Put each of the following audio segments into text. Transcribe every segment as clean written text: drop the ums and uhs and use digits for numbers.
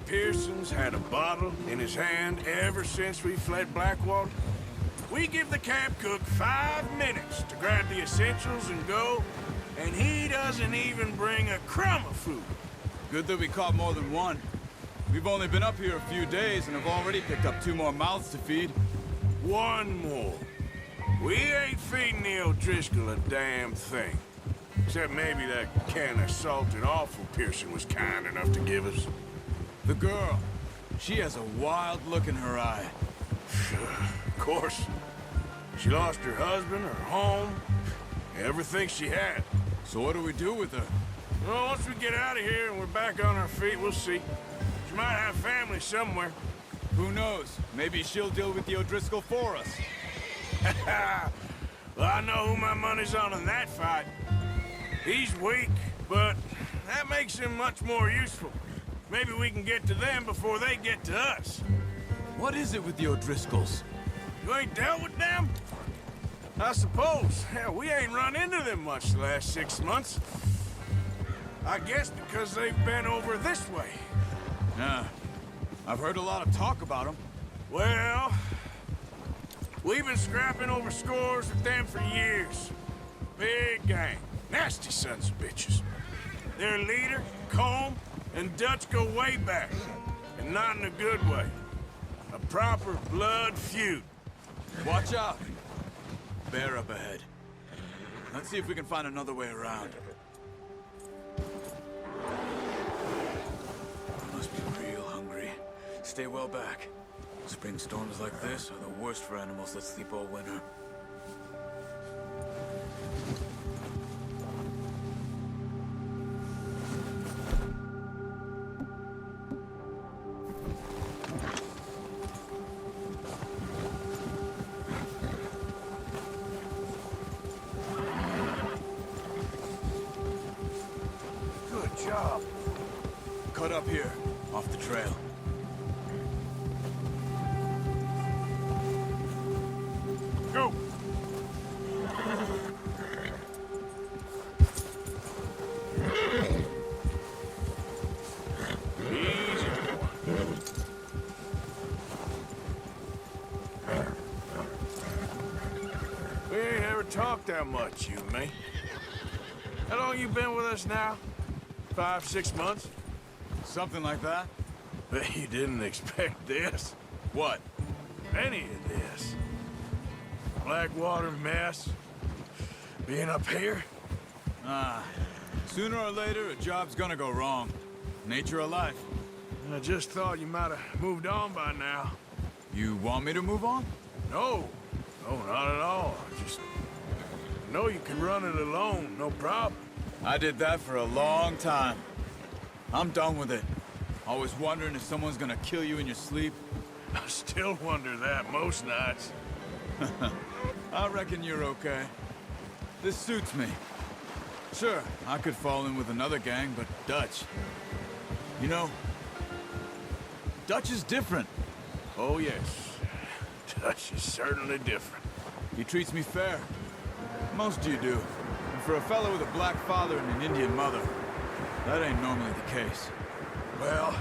Pearson's had a bottle in his hand ever since we fled Blackwater. We give the camp cook 5 minutes to grab the essentials and go, and he doesn't even bring a crumb of food. Good that we caught more than one. We've only been up here a few days and have already picked up 2 more mouths to feed. One more. We ain't feeding the O'Driscoll a damn thing. Except maybe that can of salted offal Pearson was kind enough to give us. The girl, she has a wild look in her eye. Of course. She lost her husband, her home, everything she had. So what do we do with her? Well, once we get out of here and we're back on our feet, we'll see. She might have family somewhere. Who knows? Maybe she'll deal with the O'Driscoll for us. Well, I know who my money's on in that fight. He's weak, but that makes him much more useful. Maybe we can get to them before they get to us. What is it with the O'Driscolls? You ain't dealt with them? I suppose. Hell, we ain't run into them much the last 6 months. I guess because they've been over this way. Yeah. I've heard a lot of talk about them. Well, we've been scrapping over scores with them for years. Big gang. Nasty sons of bitches. Their leader, Colm, and Dutch go way back. And not in a good way. A proper blood feud. Watch out! Bear up ahead. Let's see if we can find another way around. Must be real hungry. Stay well back. Spring storms like this are the worst for animals that sleep all winter. Good job. Cut up here, off the trail. Go! We ain't ever talked that much, you and me. How long you been with us now? 5, 6 months? Something like that? Bet you didn't expect this. What? Any of this. Blackwater mess. Being up here. Sooner or later, a job's gonna go wrong. Nature of life. I just thought you might have moved on by now. You want me to move on? No. No, not at all. I know you can run it alone, no problem. I did that for a long time. I'm done with it. Always wondering if someone's gonna kill you in your sleep. I still wonder that most nights. I reckon you're okay. This suits me. Sure, I could fall in with another gang, but Dutch... You know, Dutch is different. Oh, yes. Dutch is certainly different. He treats me fair. Most of you do. And for a fellow with a black father and an Indian mother, that ain't normally the case. Well,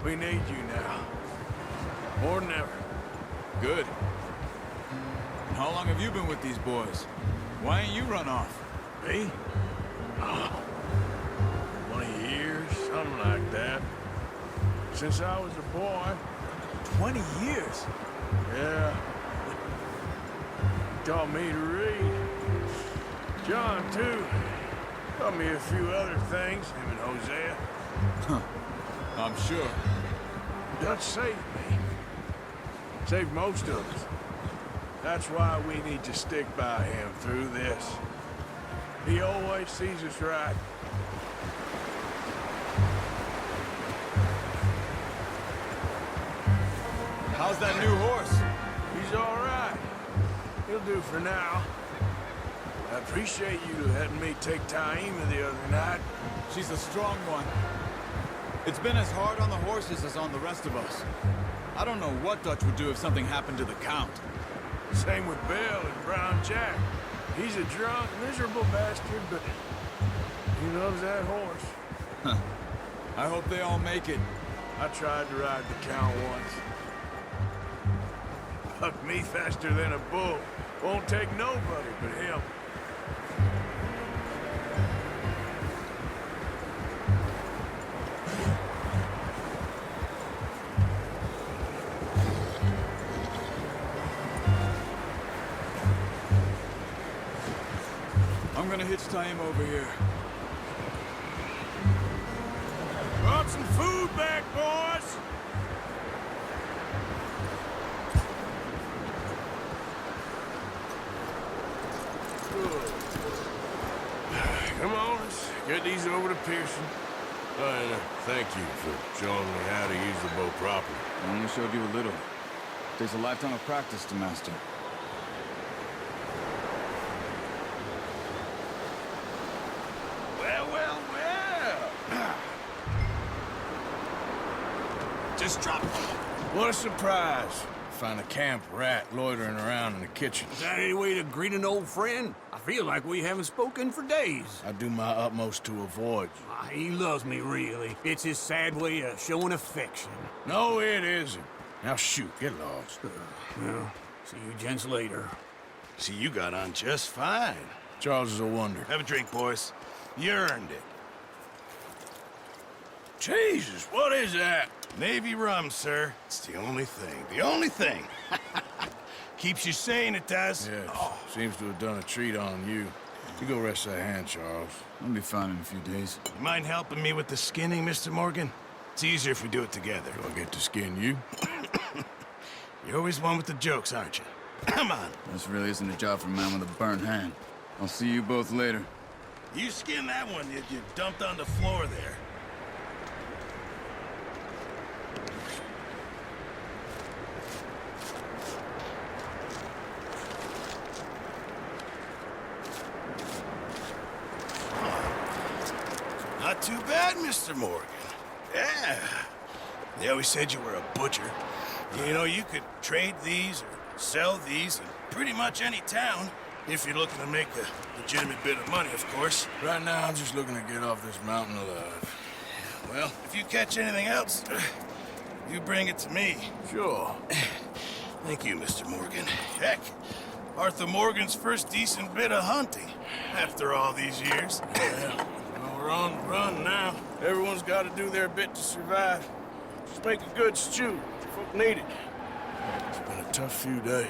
we need you now. More than ever. Good. And how long have you been with these boys? Why ain't you run off? Me? Oh, 20 years, something like that. Since I was a boy. 20 years? Yeah. He taught me to read. John, too. Taught me a few other things, him and Hosea. I'm sure. Dutch saved me. Saved most of us. That's why we need to stick by him through this. He always sees us right. How's that new horse? He's all right. He'll do for now. I appreciate you letting me take Taima the other night. She's a strong one. It's been as hard on the horses as on the rest of us. I don't know what Dutch would do if something happened to the Count. Same with Bill and Brown Jack. He's a drunk, miserable bastard, but he loves that horse. I hope they all make it. I tried to ride the cow once. Bucked me faster than a bull. Won't take nobody but him. I'm gonna hitch tie him over here. Brought some food back, boys! Good. Come on, let's get these over to Pearson. And thank you for showing me how to use the bow properly. I only showed you a little. Takes a lifetime of practice to master. Well, well, well. Just drop. What a surprise. Find a camp rat loitering around in the kitchen. Is that any way to greet an old friend? I feel like we haven't spoken for days. I do my utmost to avoid you. He loves me, really. It's his sad way of showing affection. No, it isn't. Now shoot, get lost. Well, see you gents later. See, you got on just fine. Charles is a wonder. Have a drink, boys. You earned it. Jesus, what is that? Navy rum, sir. It's the only thing. The only thing. Keeps you sane, it does. Yes, seems to have done a treat on you. You go rest that hand, Charles. I'll be fine in a few days. You mind helping me with the skinning, Mr. Morgan? It's easier if we do it together. Do I get to skin you? You're always one with the jokes, aren't you? Come on. This really isn't a job for a man with a burnt hand. I'll see you both later. You skinned that one you dumped on the floor there. Not too bad, Mr. Morgan. Yeah. They always said you were a butcher. You know, you could trade these or sell these in pretty much any town, if you're looking to make a legitimate bit of money, of course. Right now, I'm just looking to get off this mountain alive. Well, if you catch anything else, you bring it to me. Sure. Thank you, Mr. Morgan. Heck, Arthur Morgan's first decent bit of hunting after all these years. Well, we're on the run now. Everyone's got to do their bit to survive. Just make a good stew. Folk need it. It's been a tough few days.